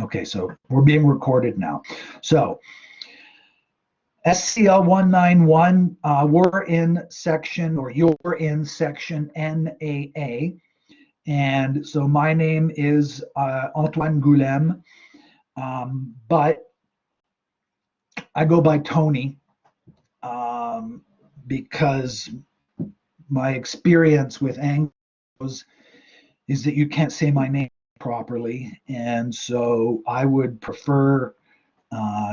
Okay, so we're being recorded now. So SCL 191, we're in section, or you're in section NAA. And so my name is Antoine Goulem, but I go by Tony because my experience with Anglos is that you can't say my name properly. And so I would prefer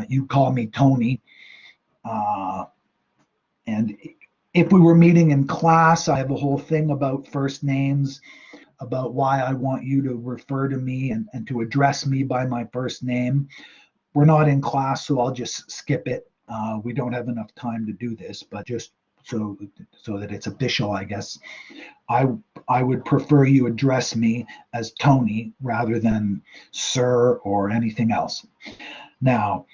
you call me Tony. And if we were meeting in class, I have a whole thing about first names, about why I want you to refer to me and to address me by my first name. We're not in class, so I'll just skip it. We don't have enough time to do this, but just so that it's official, I guess, I would prefer you address me as Tony rather than sir or anything else. Now,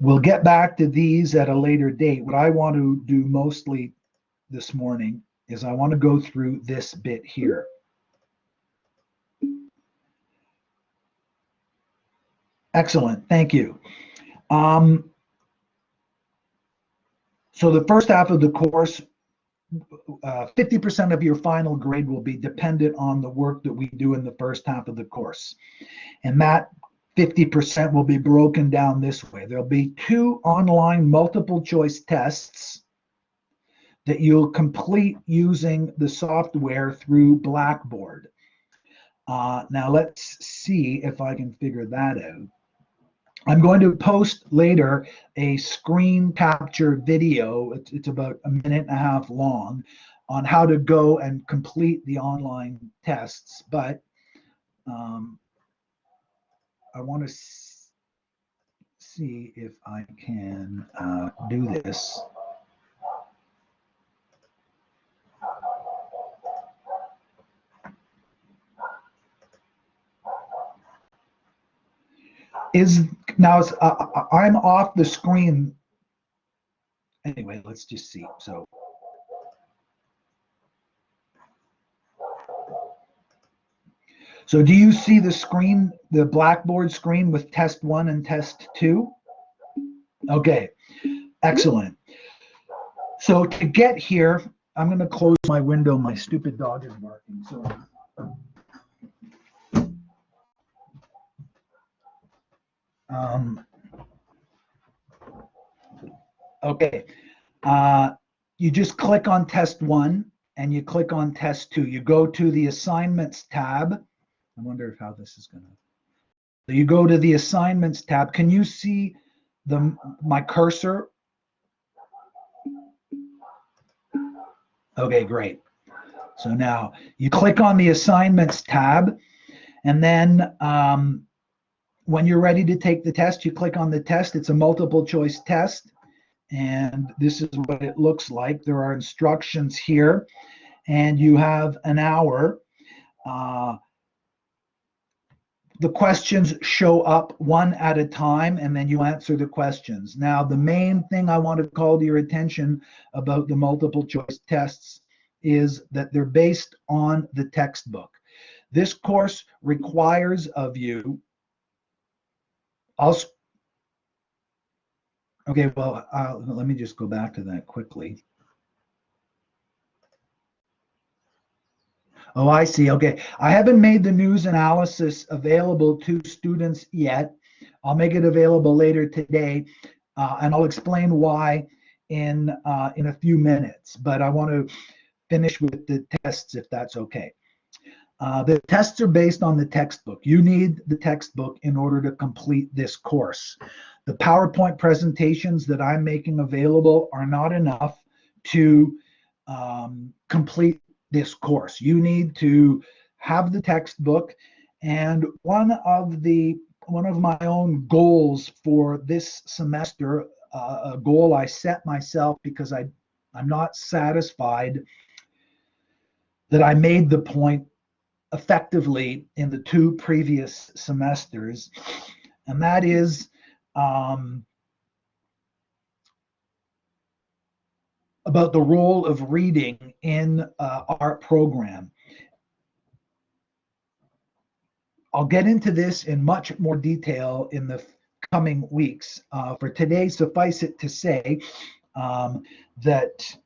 we'll get back to these at a later date. What I want to do mostly this morning is I want to go through this bit here. Excellent, thank you. So the first half of the course, 50% of your final grade will be dependent on the work that we do in the first half of the course. And that 50% will be broken down this way. There'll be 2 online multiple choice tests that you'll complete using the software through Blackboard. Now let's see if I can figure that out. I'm going to post later a screen capture video. It's about 1.5 minutes long on how to go and complete the online tests. But I want to see if I can do this. Now I'm off the screen. Anyway, let's just see. So do you see the screen, the Blackboard screen with test 1 and test 2? Okay, excellent. So to get here, I'm going to close my window. My stupid dog is barking. So okay, you just click on test 1 and you click on test 2. You go to the assignments tab. I wonder how this is going to. So you go to the assignments tab. Can you see my cursor? Okay, great. So now you click on the assignments tab, and then when you're ready to take the test, you click on the test. It's a multiple choice test, and this is what it looks like. There are instructions here, and you have an hour. The questions show up one at a time, and then you answer the questions. Now, the main thing I want to call to your attention about the multiple choice tests is that they're based on the textbook. This course requires of you, okay, well, let me just go back to that quickly. Oh, I see. Okay. I haven't made the news analysis available to students yet. I'll make it available later today, and I'll explain why in a few minutes. But I want to finish with the tests, if that's okay. The tests are based on the textbook. You need the textbook in order to complete this course. The PowerPoint presentations that I'm making available are not enough to complete this course. You need to have the textbook, and one of my own goals for this semester, a goal I set myself because I'm not satisfied that I made the point effectively in the 2 previous semesters, and that is about the role of reading in our program. I'll get into this in much more detail in the coming weeks. For today, suffice it to say that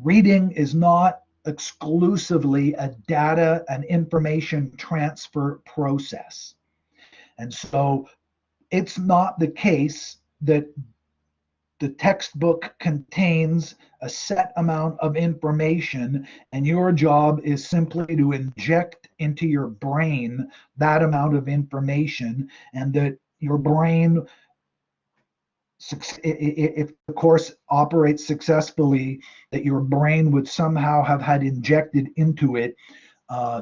reading is not exclusively a data and information transfer process. And so it's not the case that the textbook contains a set amount of information and your job is simply to inject into your brain that amount of information, and that your brain, if the course operates successfully, that your brain would somehow have had injected into it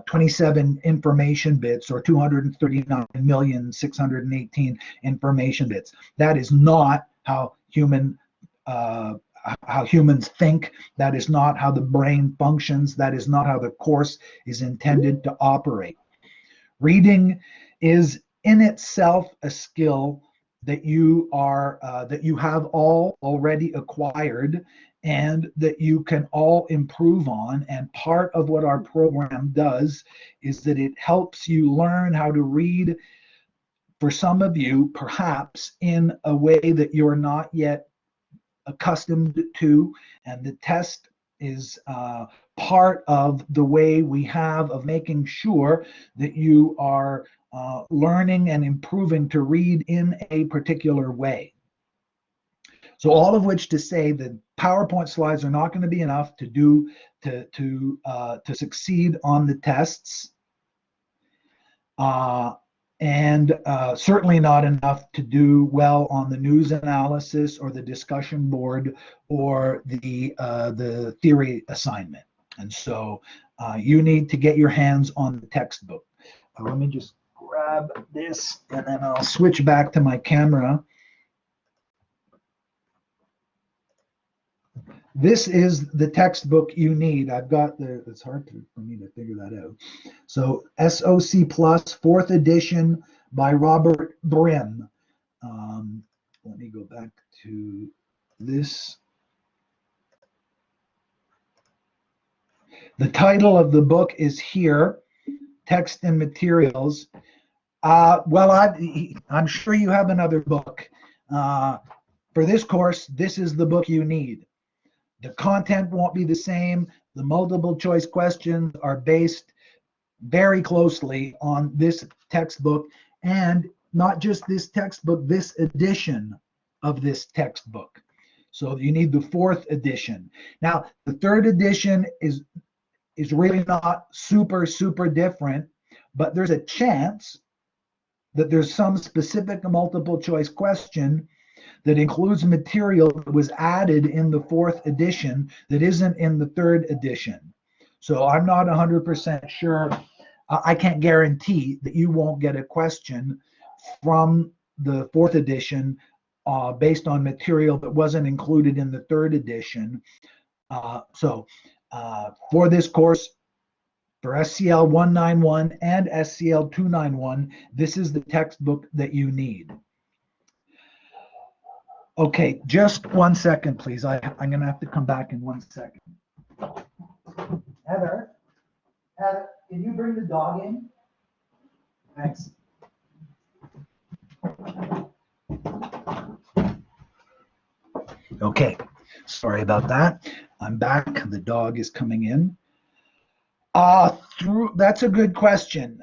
27 information bits or 239,618 information bits. That is not how humans think. That is not how the brain functions. That is not how the course is intended to operate. Reading is in itself a skill that you have all already acquired and that you can all improve on. And part of what our program does is that it helps you learn how to read, for some of you, perhaps in a way that you're not yet accustomed to. And the test is part of the way we have of making sure that you are learning and improving to read in a particular way. So all of which to say that PowerPoint slides are not going to be enough to succeed on the tests, and certainly not enough to do well on the news analysis or the discussion board or the theory assignment. And so you need to get your hands on the textbook. Let me just grab this and then I'll switch back to my camera. This is the textbook you need. I've got it's hard for me to figure that out. So SOC Plus, 4th edition by Robert Brim. Let me go back to this. The title of the book is here, Text and Materials. Well, I'm sure you have another book. For this course, this is the book you need. The content won't be the same. The multiple choice questions are based very closely on this textbook, and not just this textbook, this edition of this textbook. So you need the 4th edition. Now, the 3rd edition is really not super different, but there's a chance that there's some specific multiple choice question that includes material that was added in the 4th edition that isn't in the 3rd edition. So I'm not 100% sure. I can't guarantee that you won't get a question from the 4th edition based on material that wasn't included in the 3rd edition. So for this course, for SCL 191 and SCL 291, this is the textbook that you need. Okay, just 1 second, please. I'm going to have to come back in 1 second. Heather, can you bring the dog in? Thanks. Okay, sorry about that. I'm back. The dog is coming in. That's a good question.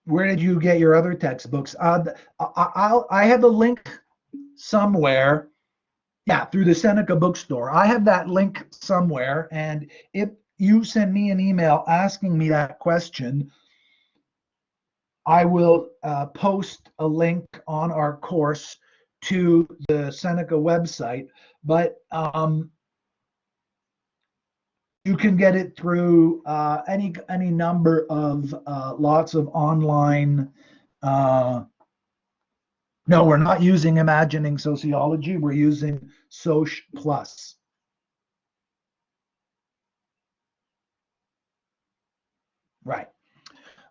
Where did you get your other textbooks? I have a link somewhere. Yeah, through the Seneca bookstore. I have that link somewhere, and if you send me an email asking me that question, I will post a link on our course to the Seneca website. But you can get it through any number of lots of online. No, we're not using Imagining Sociology. We're using Soc Plus. Right.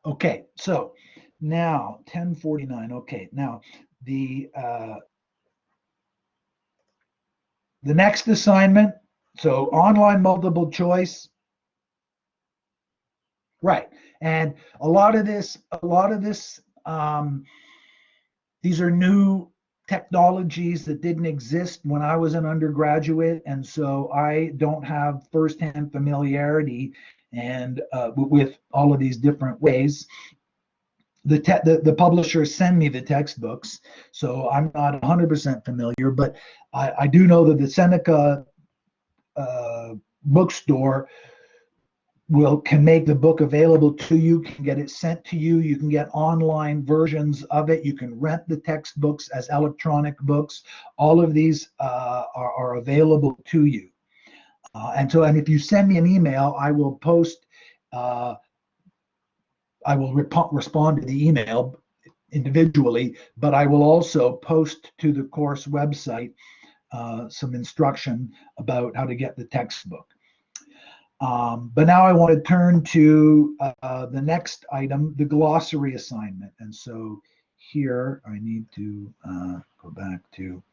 Okay. So now 1049. Okay. Now the next assignment. So online multiple choice. Right. And a lot of this, these are new technologies that didn't exist when I was an undergraduate, and so I don't have firsthand familiarity and with all of these different ways. The publishers send me the textbooks, so I'm not 100% familiar, but I do know that the Seneca bookstore can make the book available to you, can get it sent to you. You can get online versions of it. You can rent the textbooks as electronic books. All of these are available to you. And if you send me an email, I will post. I will respond to the email individually, but I will also post to the course website some instruction about how to get the textbook. But now I want to turn to the next item, the glossary assignment. And so here I need to go back to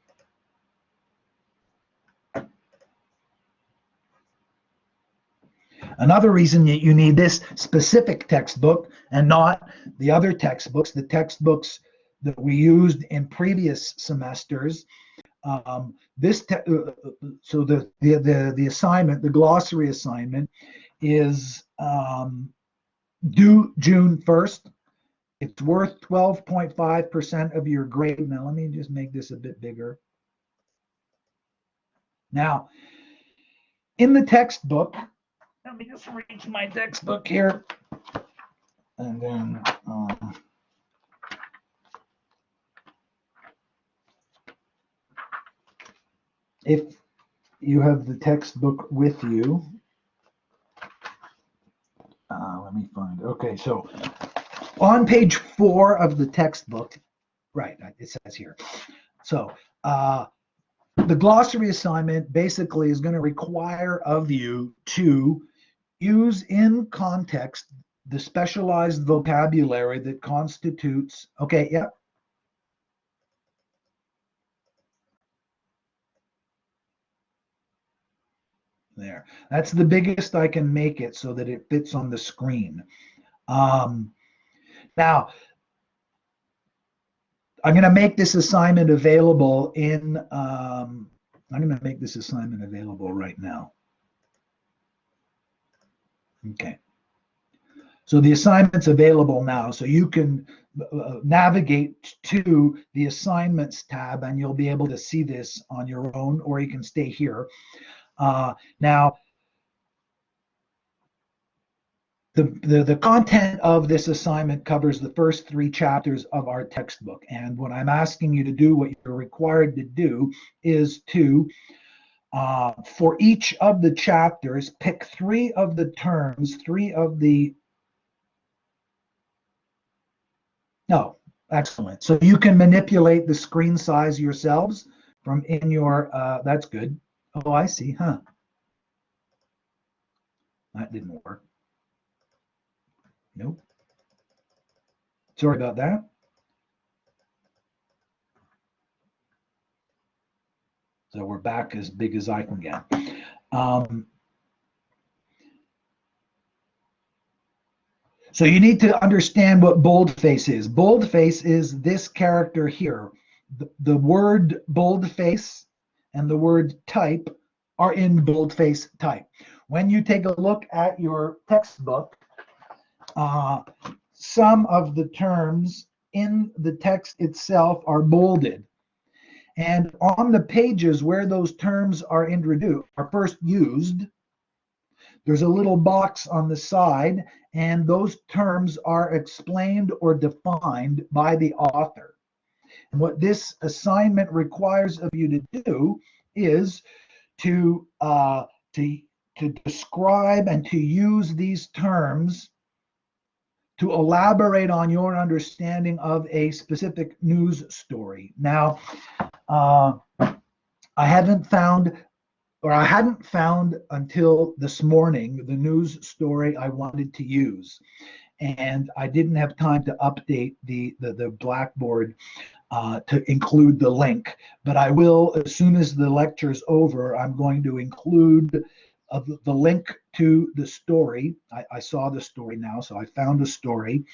another reason that you need this specific textbook and not the other textbooks, the textbooks that we used in previous semesters. So the assignment, the glossary assignment, is due June 1st. It's worth 12.5% of your grade. Now let me just make this a bit bigger. Now, in the textbook, let me just reach my textbook here, and then if you have the textbook with you, let me find. Okay, so on page 4 of the textbook, right, it says here. So the glossary assignment basically is going to require of you to use in context the specialized vocabulary that constitutes, okay, yeah. There. That's the biggest I can make it so that it fits on the screen. Now, I'm going to make this assignment available in, I'm going to make this assignment available right now. Okay. So the assignment's available now, so you can navigate to the assignments tab and you'll be able to see this on your own, or you can stay here. Now, the content of this assignment covers the first 3 chapters of our textbook. And what I'm asking you to do, what you're required to do, is to, for each of the chapters, pick 3 of the terms, 3 of the, no, excellent. So you can manipulate the screen size yourselves from in your, that's good. Oh, I see, huh? That didn't work. Nope. Sorry about that. So we're back as big as I can get. So you need to understand what boldface is. Boldface is this character here. The word boldface and the word type are in boldface type. When you take a look at your textbook, some of the terms in the text itself are bolded. And on the pages where those terms are introduced, are first used, there's a little box on the side, and those terms are explained or defined by the author. And what this assignment requires of you to do is to describe and to use these terms to elaborate on your understanding of a specific news story. Now, I hadn't found until this morning the news story I wanted to use, and I didn't have time to update the Blackboard to include the link, but I will as soon as the lecture's over. I'm going to include the link to the story. I saw the story now, so I found a story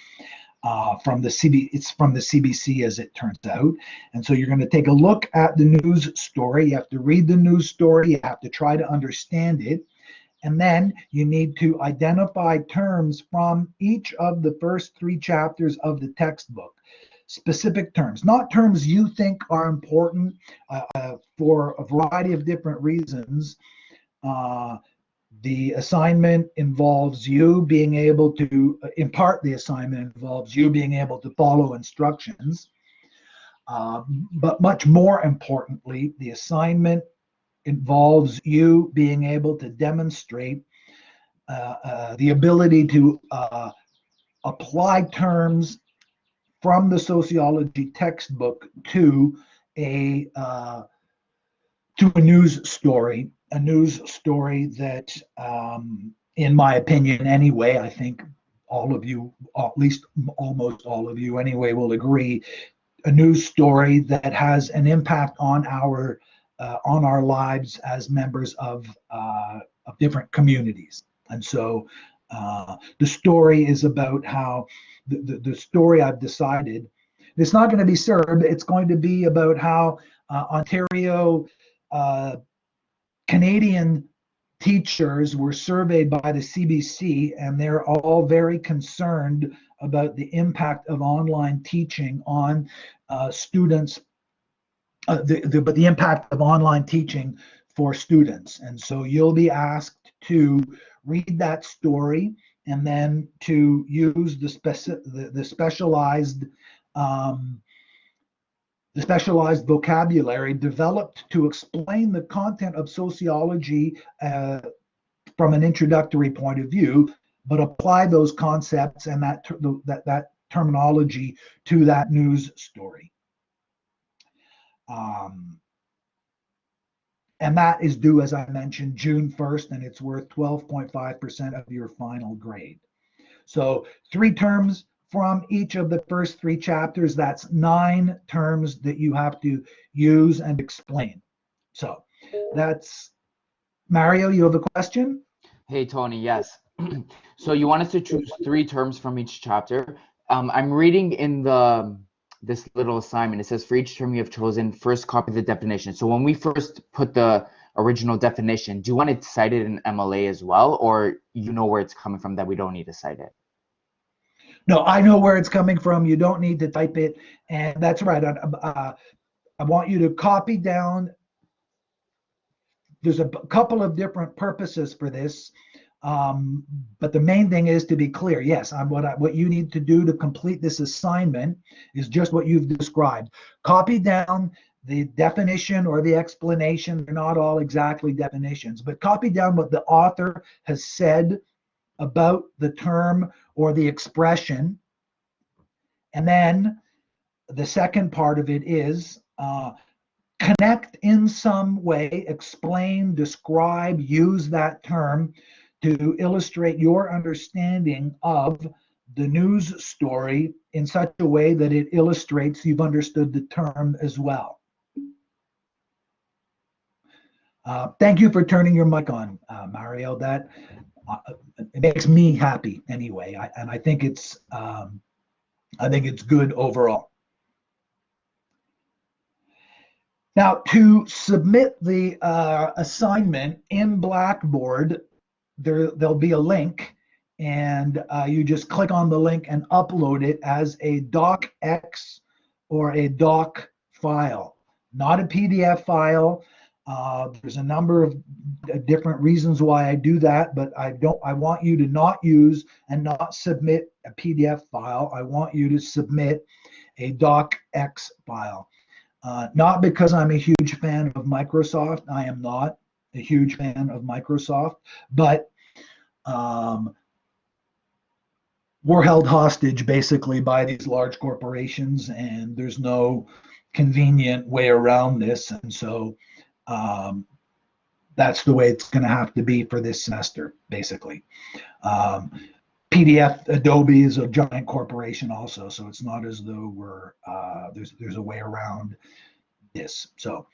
from the it's from the CBC, as it turns out. And so you're going to take a look at the news story. You have to read the news story. You have to try to understand it. And then you need to identify terms from each of the first 3 chapters of the textbook. Specific terms, not terms you think are important for a variety of different reasons. The assignment involves you being able to, in part, the assignment involves you being able to follow instructions. But much more importantly, the assignment involves you being able to demonstrate the ability to apply terms from the sociology textbook to a news story, that, in my opinion anyway, I think all of you, at least almost all of you anyway, will agree, a news story that has an impact on our lives as members of different communities. And so the story is about how the story I've decided, it's not going to be CERB, it's going to be about how Ontario Canadian teachers were surveyed by the CBC, and they're all very concerned about the impact of online teaching on students, but the impact of online teaching for students. And so you'll be asked to read that story and then to use the specialized vocabulary developed to explain the content of sociology from an introductory point of view, but apply those concepts and that terminology to that news story. And that is due, as I mentioned, June 1st, and it's worth 12.5% of your final grade. So 3 terms from each of the first 3 chapters. That's 9 terms that you have to use and explain. So that's, Mario, you have a question? Hey, Tony, yes. So you want us to choose 3 terms from each chapter. I'm reading in this little assignment. It says for each term you have chosen, first copy the definition. So when we first put the original definition, do you want it cited in MLA as well, or you know where it's coming from that we don't need to cite it? No, I know where it's coming from. You don't need to type it. And that's right. I want you to copy down. There's a couple of different purposes for this. But the main thing is to be clear. Yes, what you need to do to complete this assignment is just what you've described. Copy down the definition or the explanation. They're not all exactly definitions, but copy down what the author has said about the term or the expression. And then the second part of it is connect in some way, explain, describe, use that term to illustrate your understanding of the news story in such a way that it illustrates you've understood the term as well. Thank you for turning your mic on, Mario. That it makes me happy anyway, and I think it's good overall. Now, to submit the assignment in Blackboard, there'll be a link, and you just click on the link and upload it as a docx or a doc file, not a PDF file. There's a number of different reasons why I do that, but I want you to not use and not submit a PDF file. I want you to submit a docx file. Not because I'm a huge fan of Microsoft. I am not a huge fan of Microsoft, but we're held hostage basically by these large corporations, and there's no convenient way around this. And so that's the way it's going to have to be for this semester, basically. PDF Adobe is a giant corporation also, so it's not as though we're there's a way around this. So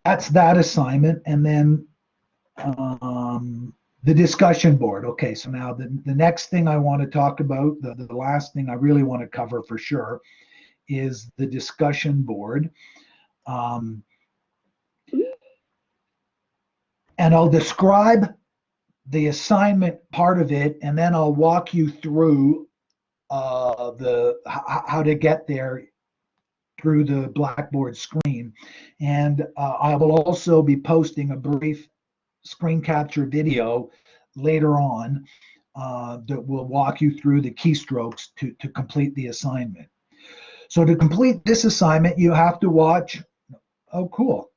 that's that assignment. And then the discussion board. Okay, so now the next thing I want to talk about, the last thing I really want to cover for sure, is the discussion board. Um, and I'll describe the assignment part of it, and then I'll walk you through how to get there through the Blackboard screen. And I will also be posting a brief screen capture video later on that will walk you through the keystrokes to complete the assignment. So to complete this assignment, you have to watch. Oh, cool.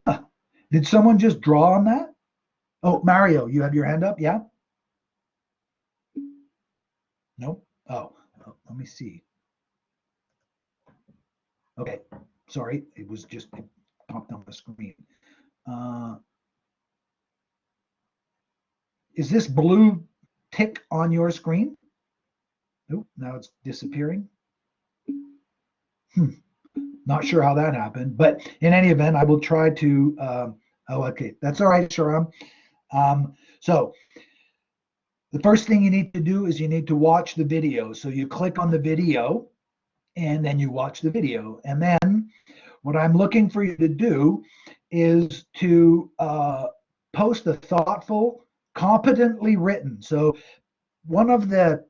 Huh. Did someone just draw on that? Oh, Mario, you have your hand up? Yeah? Nope. Oh, let me see. Okay, sorry, it was just it popped on the screen. Uh, is this blue tick on your screen? Nope, now it's disappearing. Not sure how that happened, but in any event, I will try to. Oh, okay, that's all right, Sharam. So the first thing you need to do is you need to watch the video. So you click on the video, and then you watch the video, and then what I'm looking for you to do is to post a thoughtful, competently written. So one of the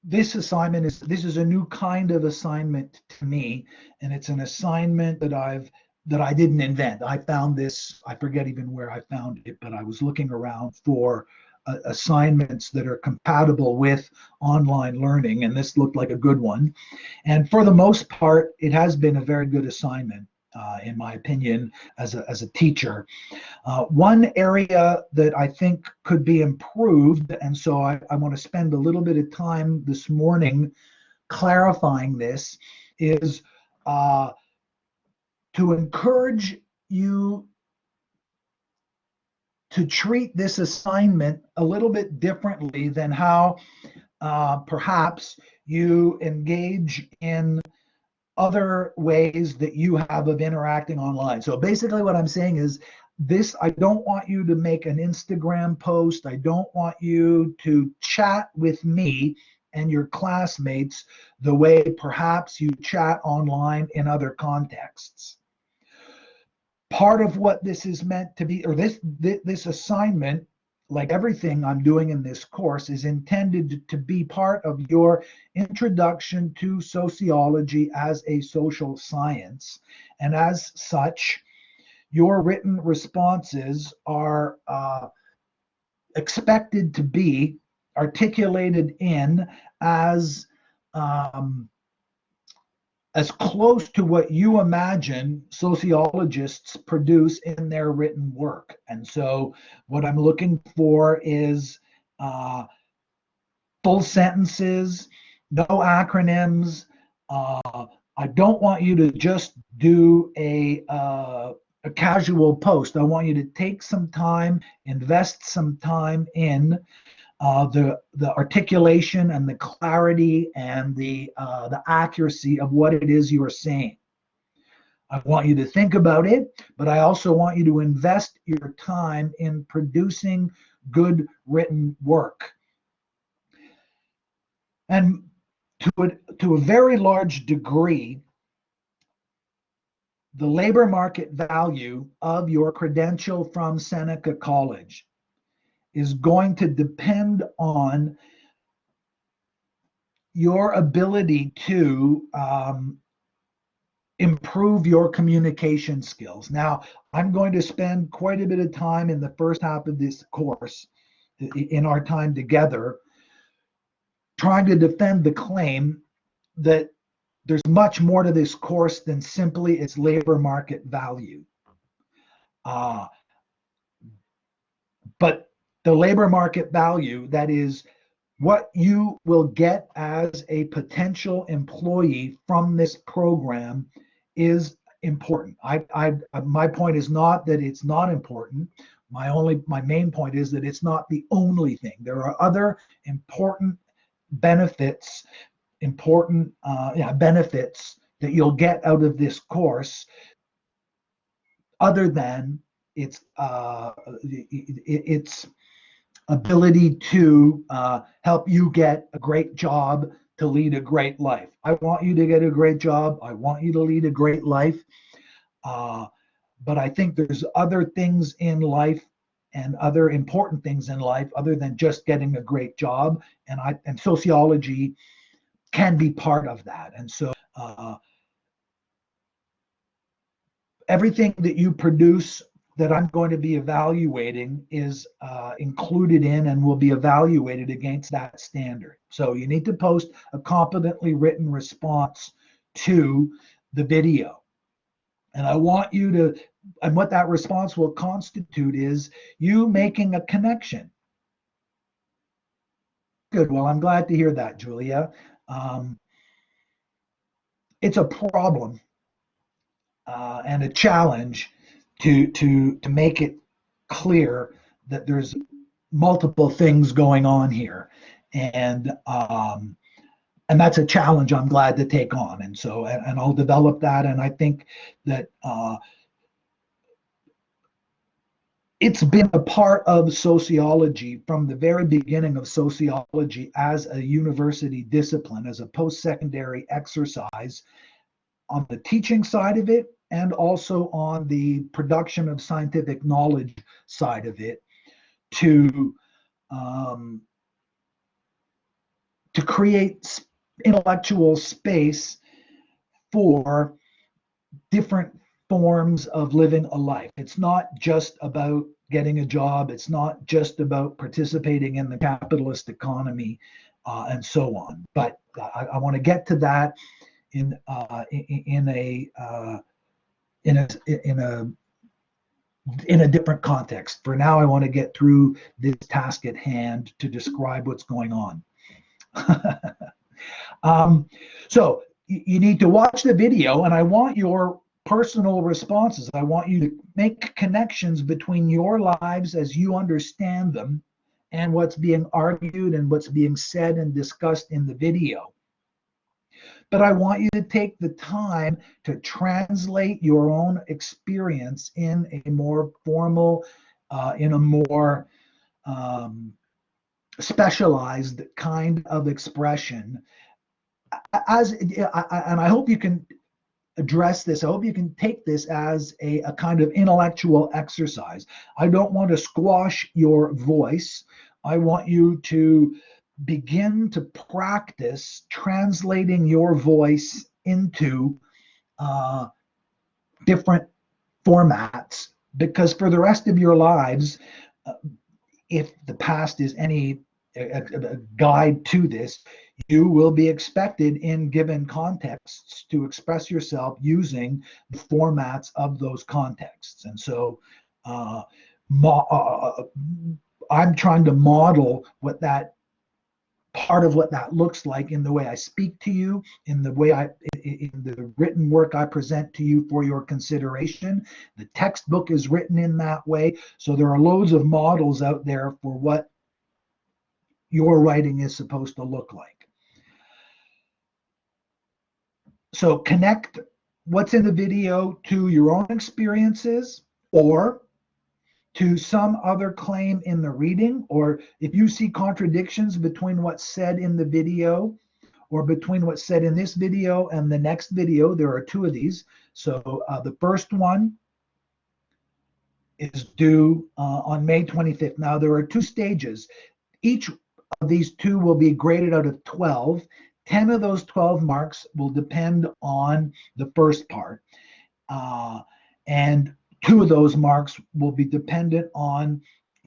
this is a new kind of assignment to me, and it's an assignment that I didn't invent. I found this, I forget even where I found it, but I was looking around for assignments that are compatible with online learning, and this looked like a good one. And for the most part, it has been a very good assignment, in my opinion, as a teacher. One area that I think could be improved, and so I want to spend a little bit of time this morning clarifying this, is to encourage you to treat this assignment a little bit differently than how perhaps you engage in other ways that you have of interacting online. So basically what I'm saying is this, I don't want you to make an Instagram post. I don't want you to chat with me and your classmates the way perhaps you chat online in other contexts. Part of what this is meant to be, or this assignment, like everything I'm doing in this course, is intended to be part of your introduction to sociology as a social science. And as such, your written responses are expected to be articulated in as um, as close to what you imagine sociologists produce in their written work. And so what I'm looking for is full sentences, no acronyms. I don't want you to just do a casual post. I want you to take some time, invest some time in the articulation and the clarity and the accuracy of what it is you are saying. I want you to think about it, but I also want you to invest your time in producing good written work. And to a very large degree, the labor market value of your credential from Seneca College is going to depend on your ability to improve your communication skills. Now, I'm going to spend quite a bit of time in the first half of this course, in our time together, trying to defend the claim that there's much more to this course than simply its labor market value. But the labor market value, that is what you will get as a potential employee from this program, is important. My point is not that it's not important. My main point is that it's not the only thing. There are other important benefits, benefits that you'll get out of this course other than its ability to help you get a great job, to lead a great life. I want you to get a great job. I want you to lead a great life. But I think there's other things in life and other important things in life other than just getting a great job. And sociology can be part of that. And so everything that you produce that I'm going to be evaluating is included in and will be evaluated against that standard. So you need to post a competently written response to the video. And I want you to, and what that response will constitute is you making a connection. Good. Well, I'm glad to hear that, Julia. It's a problem and a challenge to make it clear that there's multiple things going on here, and that's a challenge I'm glad to take on. And so, and I'll develop that. And I think that it's been a part of sociology from the very beginning of sociology as a university discipline, as a post-secondary exercise on the teaching side of it, and also on the production of scientific knowledge side of it, to create intellectual space for different forms of living a life. It's not just about getting a job. It's not just about participating in the capitalist economy and so on. But I want to get to that in a different context. For now, I want to get through this task at hand to describe what's going on. So you need to watch the video, and I want your personal responses. I want you to make connections between your lives as you understand them and what's being argued and what's being said and discussed in the video. But I want you to take the time to translate your own experience in a more formal, in a more specialized kind of expression. And I hope you can address this. I hope you can take this as a kind of intellectual exercise. I don't want to squash your voice. I want you to begin to practice translating your voice into different formats, because for the rest of your lives, if the past is any a guide to this, you will be expected in given contexts to express yourself using the formats of those contexts. And so I'm trying to model what that part of what that looks like in the way I speak to you, in the way in the written work I present to you for your consideration. The textbook is written in that way. So there are loads of models out there for what your writing is supposed to look like. So connect what's in the video to your own experiences, or to some other claim in the reading, or if you see contradictions between what's said in the video or between what's said in this video and the next video. There are two of these. So the first one is due on May 25th. Now there are two stages. Each of these two will be graded out of 12. 10 of those 12 marks will depend on the first part. And 2 of those marks will be dependent on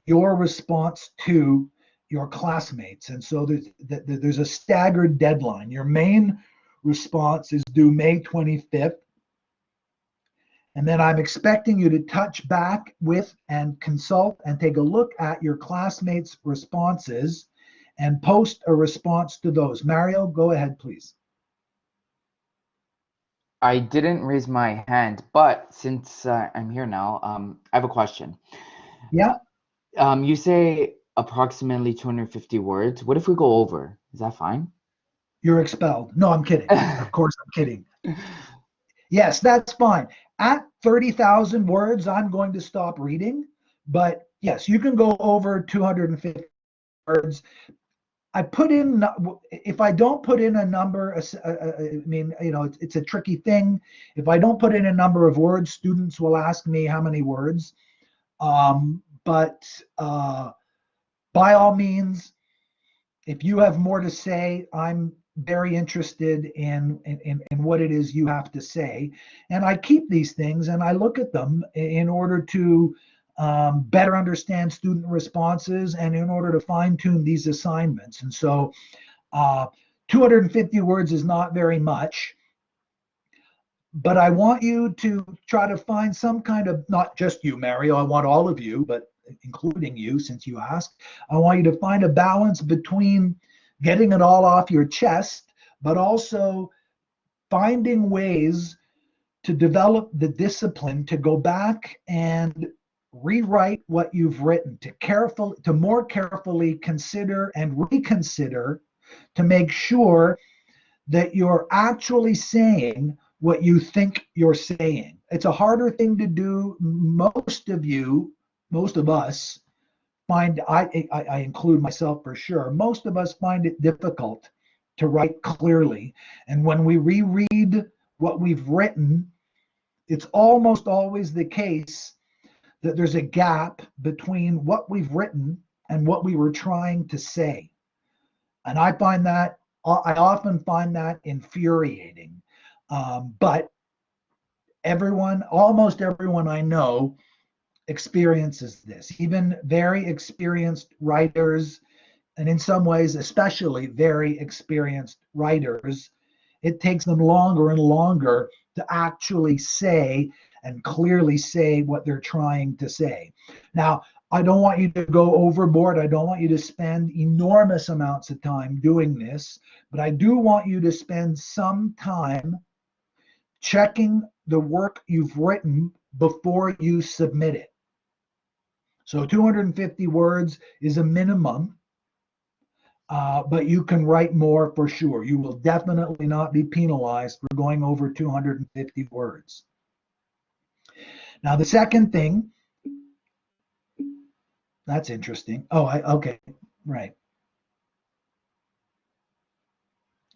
your response to your classmates. And so there's a staggered deadline. Your main response is due May 25th. And then I'm expecting you to touch back with and consult and take a look at your classmates' responses and post a response to those. Mario, go ahead, please. I didn't raise my hand, but since I'm here now, I have a question. Yeah. You say approximately 250 words. What if we go over? Is that fine? You're expelled. No, I'm kidding. Of course, I'm kidding. Yes, that's fine. At 30,000 words, I'm going to stop reading. But yes, you can go over 250 words. I put in, if I don't put in a number, I mean, it's a tricky thing. If I don't put in a number of words, students will ask me how many words. But by all means, if you have more to say, I'm very interested in what it is you have to say. And I keep these things and I look at them in order to better understand student responses and in order to fine tune these assignments. And so 250 words is not very much, but I want you to try to find some kind of, not just you, Mario, I want all of you, but including you, since you asked, I want you to find a balance between getting it all off your chest, but also finding ways to develop the discipline to go back and rewrite what you've written, to more carefully consider and reconsider, to make sure that you're actually saying what you think you're saying. It's a harder thing to do. Most of us find, I include myself for sure, most of us find it difficult to write clearly. And when we reread what we've written, it's almost always the case that there's a gap between what we've written and what we were trying to say. And I often find that infuriating. But almost everyone I know experiences this. Even very experienced writers, and in some ways, especially very experienced writers, it takes them longer and longer to actually say and clearly say what they're trying to say. Now, I don't want you to go overboard. I don't want you to spend enormous amounts of time doing this, but I do want you to spend some time checking the work you've written before you submit it. So 250 words is a minimum, but you can write more for sure. You will definitely not be penalized for going over 250 words. Now, the second thing, that's interesting. Oh, okay, right.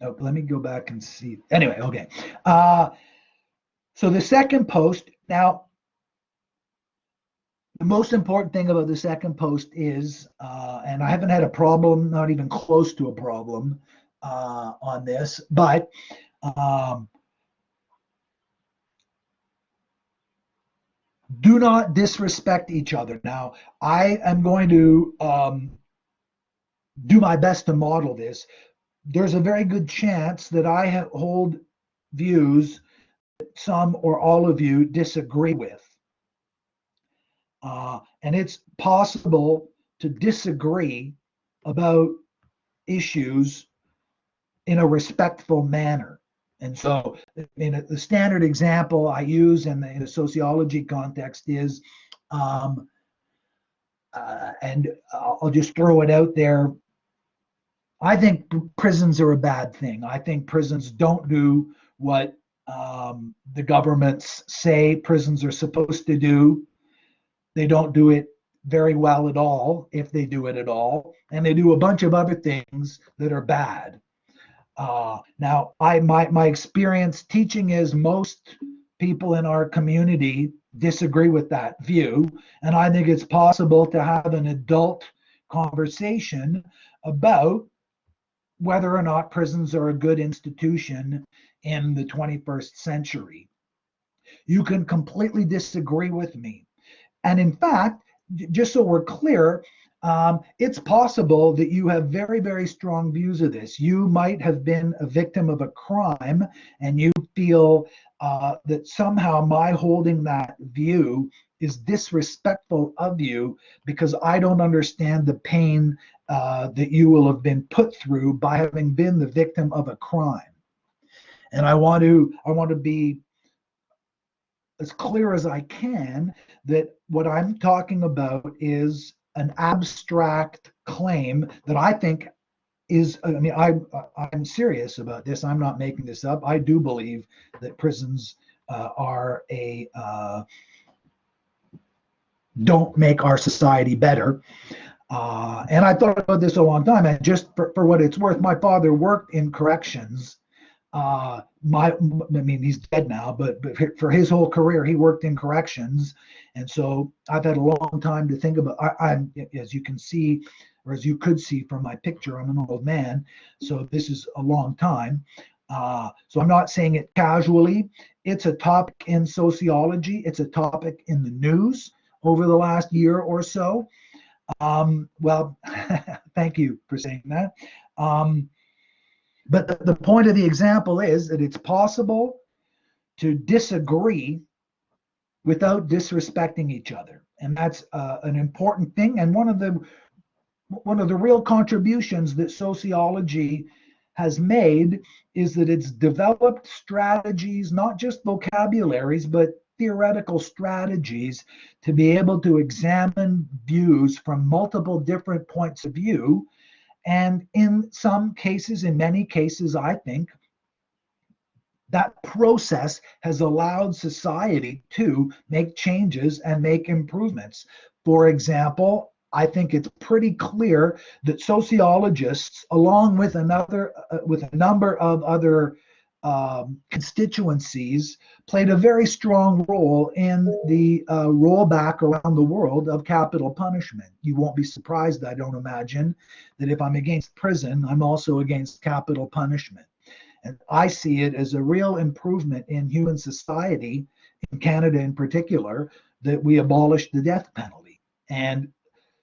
Oh, let me go back and see. Anyway, okay. So the second post, now, the most important thing about the second post is, and I haven't had a problem, not even close to a problem on this, but do not disrespect each other. Now, I am going to do my best to model this. There's a very good chance that I hold views that some or all of you disagree with. And it's possible to disagree about issues in a respectful manner. And so, the standard example I use in the sociology context is, and I'll just throw it out there, I think prisons are a bad thing. I think prisons don't do what the governments say prisons are supposed to do. They don't do it very well at all, if they do it at all. And they do a bunch of other things that are bad. Now, my experience teaching is most people in our community disagree with that view. And I think it's possible to have an adult conversation about whether or not prisons are a good institution in the 21st century. You can completely disagree with me. And in fact, just so we're clear, it's possible that you have very, very strong views of this. You might have been a victim of a crime and you feel that somehow my holding that view is disrespectful of you because I don't understand the pain that you will have been put through by having been the victim of a crime. And I want to be as clear as I can that what I'm talking about is an abstract claim that I think is, I mean, I'm serious about this. I'm not making this up. I do believe that prisons don't make our society better. And I thought about this a long time. And just for what it's worth, my father worked in corrections. I mean, he's dead now, but for his whole career, he worked in corrections. And so I've had a long time to think about. I'm, as you can see, or as you could see from my picture, I'm an old man. So this is a long time. So I'm not saying it casually. It's a topic in sociology. It's a topic in the news over the last year or so. Well, thank you for saying that. But the point of the example is that it's possible to disagree without disrespecting each other, and that's an important thing. And one of the real contributions that sociology has made is that it's developed strategies, not just vocabularies, but theoretical strategies to be able to examine views from multiple different points of view. And in some cases, in many cases, I think that process has allowed society to make changes and make improvements. For example, I think it's pretty clear that sociologists, along with with a number of other constituencies, played a very strong role in the rollback around the world of capital punishment. You won't be surprised, I don't imagine, that if I'm against prison, I'm also against capital punishment. And I see it as a real improvement in human society, in Canada in particular, that we abolished the death penalty. And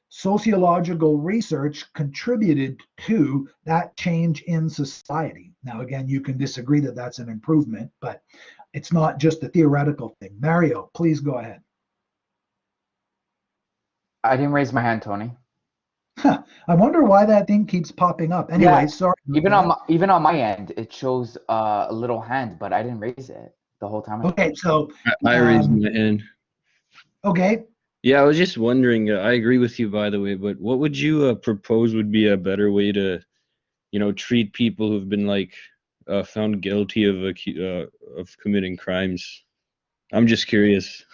sociological research contributed to that change in society. Now, again, you can disagree that that's an improvement, but it's not just a theoretical thing. Mario, please go ahead. I didn't raise my hand, Tony. I wonder why that thing keeps popping up. Anyway, Yeah, sorry. even on my end, it shows a little hand, but I didn't raise it the whole time. Okay, so I raised my hand. okay. Yeah, I was just wondering. I agree with you, by the way. But what would you propose would be a better way to, treat people who've been found guilty of committing crimes? I'm just curious.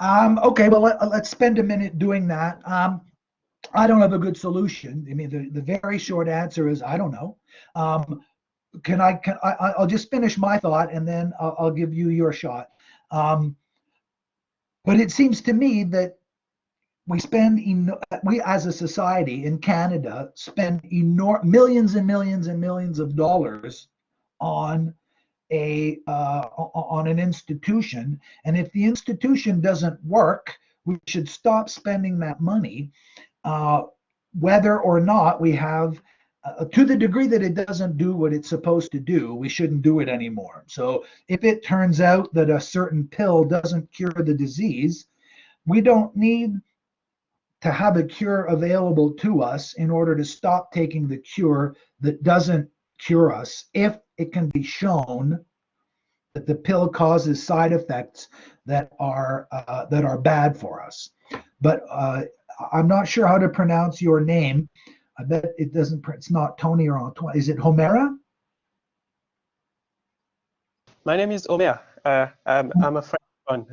Okay, well, let's spend a minute doing that. I don't have a good solution. I mean, the very short answer is I don't know. I'll just finish my thought and then I'll give you your shot. But it seems to me that we as a society in Canada spend millions and millions and millions of dollars on on an institution, and if the institution doesn't work, we should stop spending that money, whether or not we have. To the degree that it doesn't do what it's supposed to do, we shouldn't do it anymore. So if it turns out that a certain pill doesn't cure the disease, we don't need to have a cure available to us in order to stop taking the cure that doesn't cure us if it can be shown that the pill causes side effects that are bad for us. But I'm not sure how to pronounce your name. I bet it doesn't. It's not Tony or Antoine. Is it Homera? My name is Omer. I'm a French one.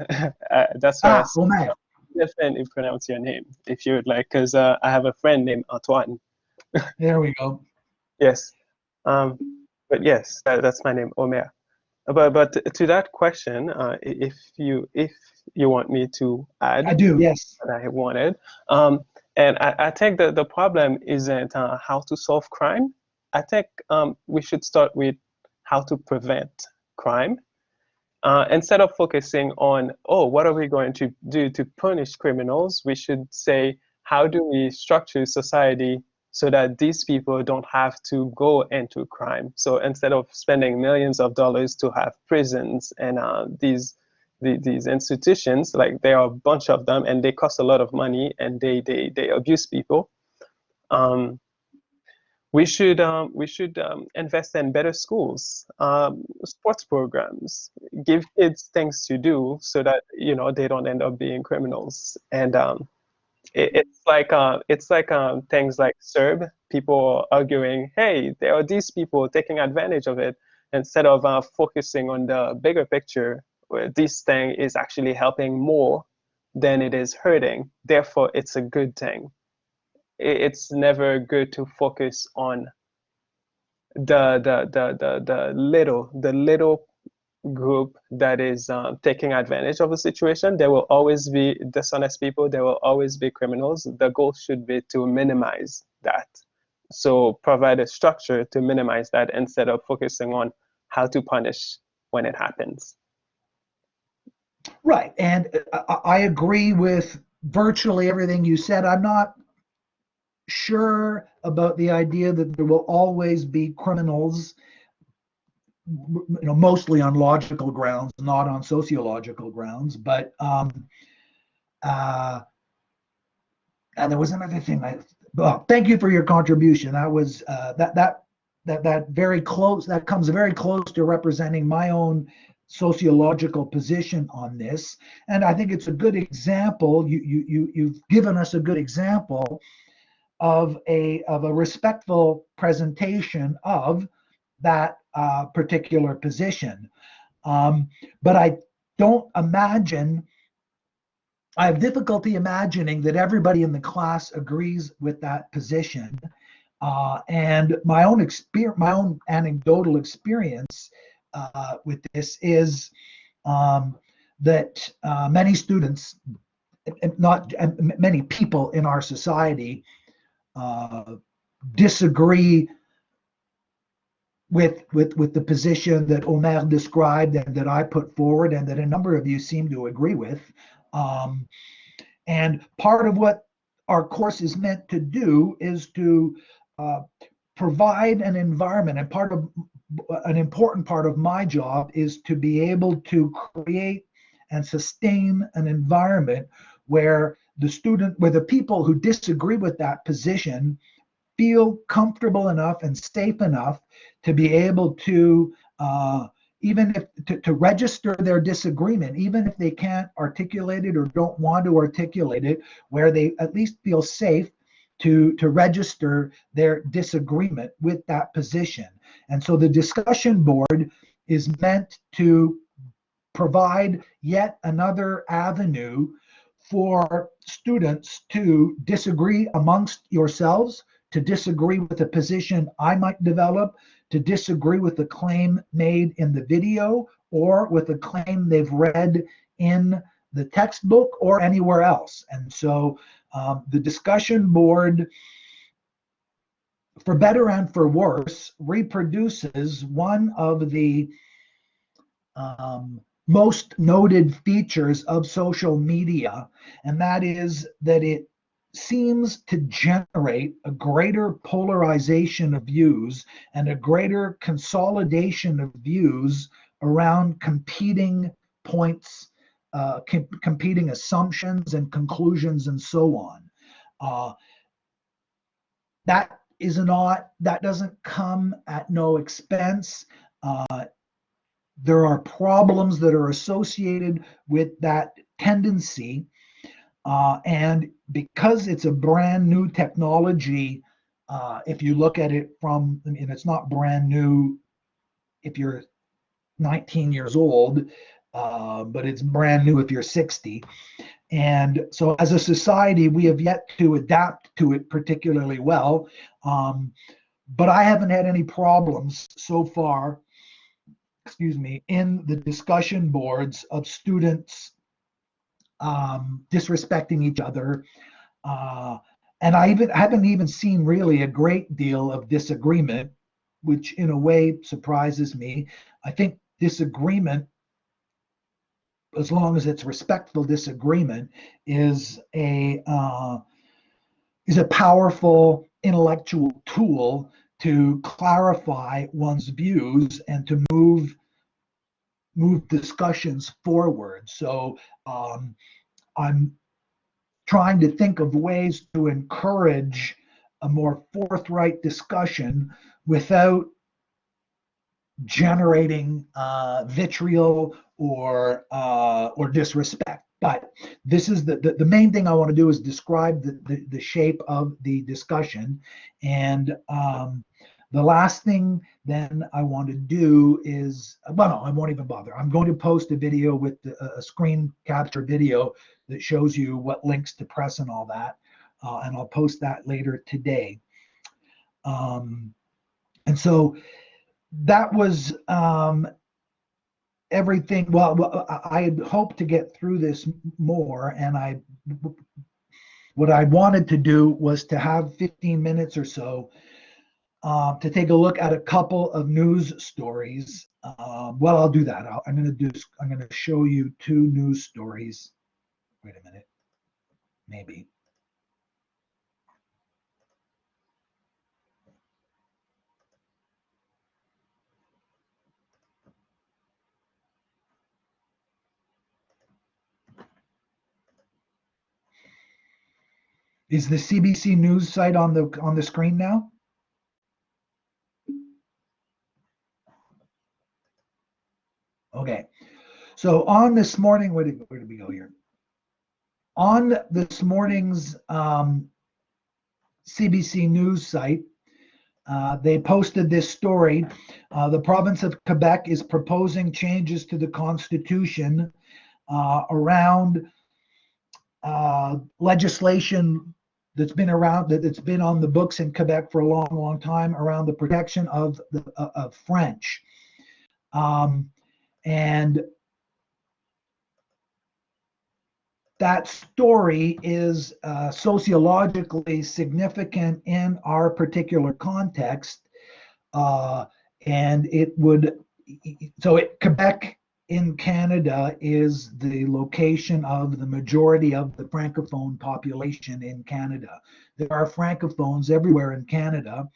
That's why Omer. different if pronounce your name if you would like, because I have a friend named Antoine. There we go. Yes. But yes, that's my name, Omer. But to that question, if you want me to add, I do. Yes. what I wanted. And I think that the problem isn't how to solve crime. I think we should start with how to prevent crime. Instead of focusing on, oh, what are we going to do to punish criminals, we should say, how do we structure society so that these people don't have to go into crime? So instead of spending millions of dollars to have prisons and these institutions, like there are a bunch of them and they cost a lot of money and they abuse people. We should invest in better schools, sports programs, give kids things to do so that they don't end up being criminals. And it's like things like CERB, people arguing, hey, there are these people taking advantage of it, instead of focusing on the bigger picture, where this thing is actually helping more than it is hurting. Therefore, it's a good thing. It's never good to focus on the little group that is taking advantage of the situation. There will always be dishonest people. There will always be criminals. The goal should be to minimize that. So provide a structure to minimize that instead of focusing on how to punish when it happens. Right, and I agree with virtually everything you said. I'm not sure about the idea that there will always be criminals, mostly on logical grounds, not on sociological grounds. But and there was another thing. Well, thank you for your contribution. That was that very close. That comes very close to representing my own sociological position on this, and I think it's a good example. You've given us a good example of a respectful presentation of that particular position. But I don't imagine. I have difficulty imagining that everybody in the class agrees with that position. And my own anecdotal experience with this is that many students, not many people in our society, disagree with the position that Omer described and that I put forward, and that a number of you seem to agree with. And part of what our course is meant to do is to provide an environment, and an important part of my job is to be able to create and sustain an environment where the people who disagree with that position feel comfortable enough and safe enough to be able to even if to register their disagreement, even if they can't articulate it or don't want to articulate it, where they at least feel safe to register their disagreement with that position. And so the discussion board is meant to provide yet another avenue for students to disagree amongst yourselves, to disagree with a position I might develop, to disagree with the claim made in the video or with a claim they've read in the textbook or anywhere else. And so the discussion board, for better and for worse, reproduces one of the most noted features of social media, and that is that it seems to generate a greater polarization of views and a greater consolidation of views around competing points, competing assumptions and conclusions and so on. That doesn't come at no expense. There are problems that are associated with that tendency. And because it's a brand new technology, if you look at it it's not brand new if you're 19 years old, but it's brand new if you're 60. And so as a society, we have yet to adapt to it particularly well. But I haven't had any problems so far, in the discussion boards of students disrespecting each other. And I haven't even seen really a great deal of disagreement, which in a way surprises me. I think disagreement, as long as it's respectful disagreement, is a powerful intellectual tool to clarify one's views and to move discussions forward. So I'm trying to think of ways to encourage a more forthright discussion without generating vitriol or disrespect. But this is the main thing I want to do is describe the shape of the discussion, and The last thing then I want to do is, well, no, I won't even bother. I'm going to post a video with a screen capture video that shows you what links to press and all that. And I'll post that later today. And so that was everything. Well, I had hoped to get through this more, and what I wanted to do was to have 15 minutes or so to take a look at a couple of news stories. Well, I'll do that. I'm going to show you two news stories. Wait a minute, maybe. Is the CBC News site on the screen now? Okay. So on this morning, where did we go here? On this morning's CBC News site, they posted this story. The province of Quebec is proposing changes to the Constitution around legislation that's been on the books in Quebec for a long, long time around the protection of French. And that story is sociologically significant in our particular context. And Quebec in Canada is the location of the majority of the Francophone population in Canada. There are Francophones everywhere in Canada,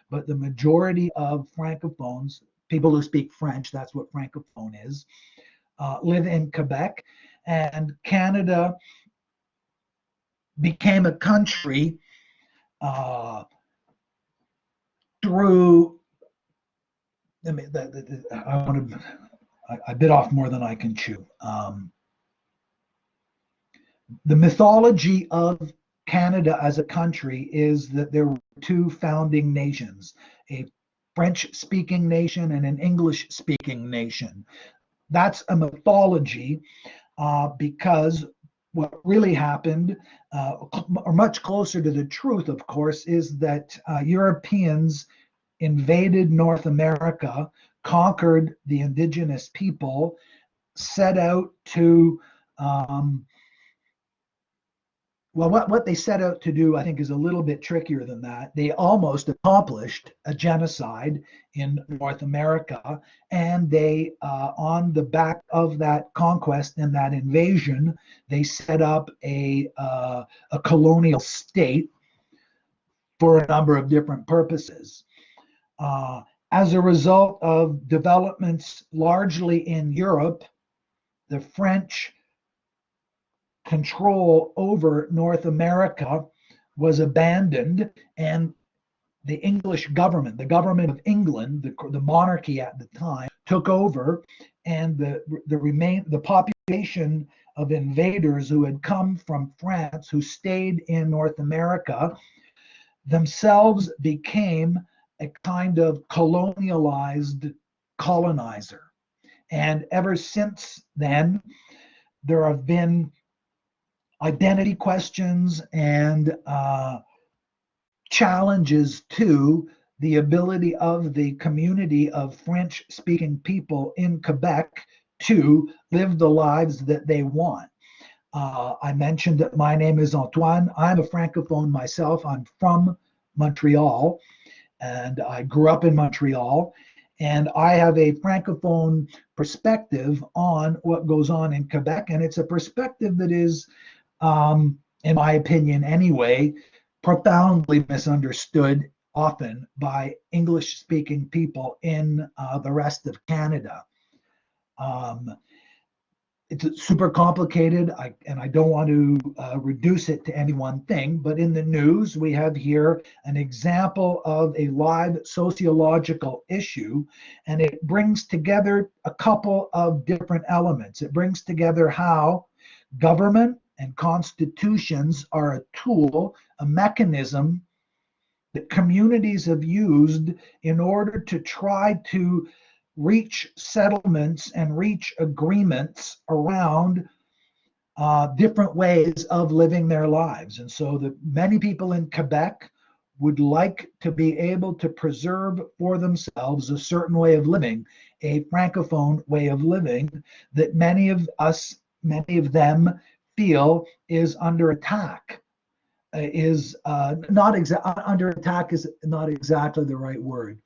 but the majority of Francophones, people who speak French, that's what Francophone is, live in Quebec. And Canada became a country through, I bit off more than I can chew. The mythology of Canada as a country is that there were two founding nations, a French-speaking nation and an English-speaking nation. That's a mythology because what really happened, or much closer to the truth, of course, is that Europeans invaded North America, conquered the indigenous people, set out to, what they set out to do, I think, is a little bit trickier than that. They almost accomplished a genocide in North America, and they, on the back of that conquest and that invasion, they set up a colonial state for a number of different purposes. As a result of developments largely in Europe, the French control over North America was abandoned, and the English government, the government of England, the monarchy at the time, took over, and the population of invaders who had come from France, who stayed in North America, themselves became a kind of colonialized colonizer. And ever since then, there have been identity questions and challenges to the ability of the community of French-speaking people in Quebec to live the lives that they want. I mentioned that my name is Antoine. I'm a Francophone myself. I'm from Montreal, and I grew up in Montreal. And I have a Francophone perspective on what goes on in Quebec. And it's a perspective that is, in my opinion anyway, profoundly misunderstood often by English-speaking people in the rest of Canada. It's super complicated, and I don't want to reduce it to any one thing, but in the news, we have here an example of a live sociological issue, and it brings together a couple of different elements. It brings together how government and constitutions are a tool, a mechanism that communities have used in order to try to reach settlements and reach agreements around different ways of living their lives. And so the many people in Quebec would like to be able to preserve for themselves a certain way of living, a francophone way of living that many of them feel is under attack. Under attack is not exactly the right word.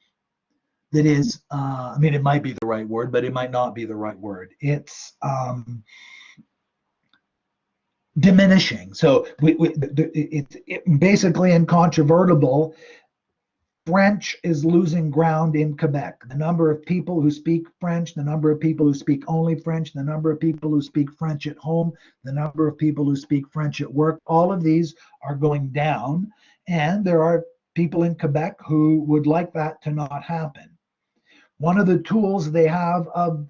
That is, I mean, it might be the right word, but it might not be the right word. It's diminishing. So it's basically incontrovertible. French is losing ground in Quebec. The number of people who speak French, the number of people who speak only French, the number of people who speak French at home, the number of people who speak French at work, all of these are going down. And there are people in Quebec who would like that to not happen. One of the tools they have of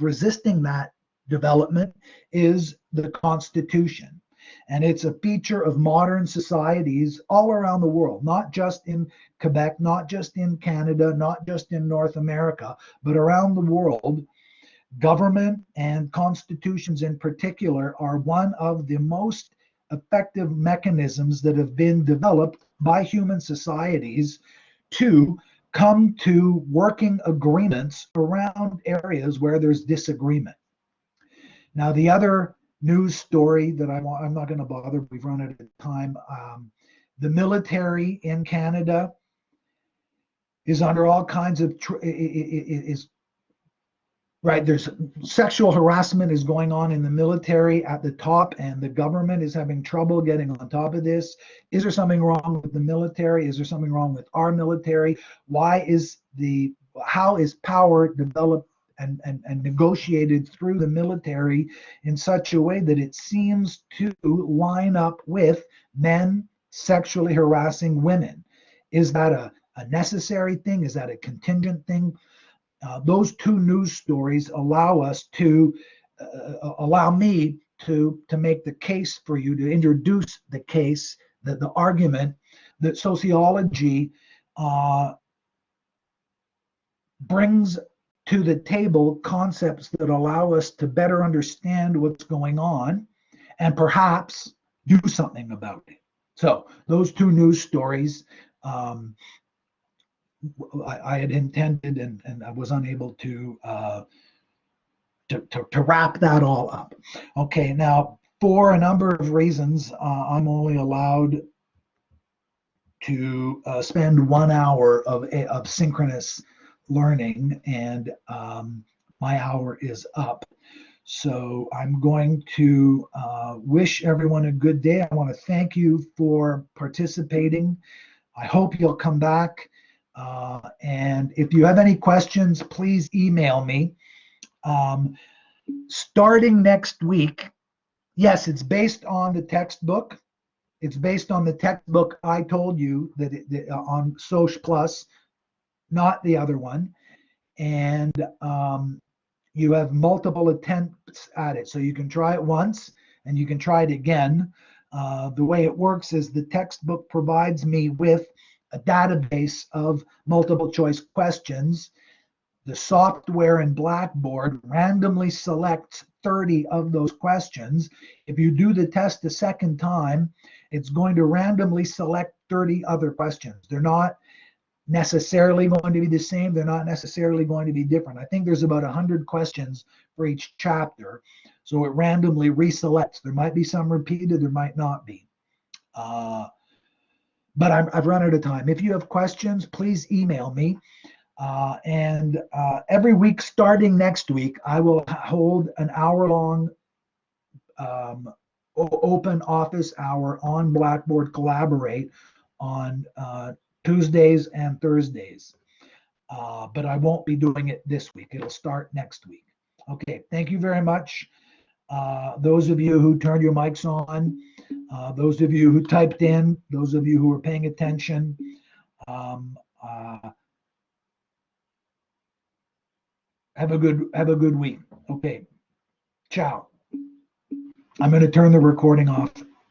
resisting that development is the Constitution. And it's a feature of modern societies all around the world, not just in Quebec, not just in Canada, not just in North America, but around the world. Government and constitutions in particular are one of the most effective mechanisms that have been developed by human societies to come to working agreements around areas where there's disagreement. Now, the other news story that I'm not going to bother, we've run out of time. The military in Canada is under all kinds of, right, there's sexual harassment is going on in the military at the top, and the government is having trouble getting on top of this. Is there something wrong with the military? Is there something wrong with our military? How is power developed and negotiated through the military in such a way that it seems to line up with men sexually harassing women? Is that a necessary thing? Is that a contingent thing? Those two news stories allow me to make the case for you, to introduce the case, the argument that sociology brings to the table concepts that allow us to better understand what's going on and perhaps do something about it. So those two news stories, I had intended and I was unable to wrap that all up. Okay, now for a number of reasons, I'm only allowed to spend 1 hour of synchronous learning, and my hour is up. So I'm going to wish everyone a good day. I want to thank you for participating. I hope you'll come back. And if you have any questions, please email me. Starting next week, yes, it's based on the textbook. It's based on the textbook I told you that on Soch Plus, not the other one. And you have multiple attempts at it. So you can try it once and you can try it again. The way it works is the textbook provides me with a database of multiple choice questions. The software in Blackboard randomly selects 30 of those questions. If you do the test a second time, it's going to randomly select 30 other questions. They're not necessarily going to be the same. They're not necessarily going to be different. I think there's about 100 questions for each chapter. So it randomly reselects. There might be some repeated, there might not be. But I've run out of time. If you have questions, please email me. And every week starting next week, I will hold an hour-long open office hour on Blackboard Collaborate on Tuesdays and Thursdays. But I won't be doing it this week. It'll start next week. Okay, thank you very much. Those of you who turned your mics on, those of you who typed in, those of you who were paying attention, have a good week. Okay, ciao. I'm going to turn the recording off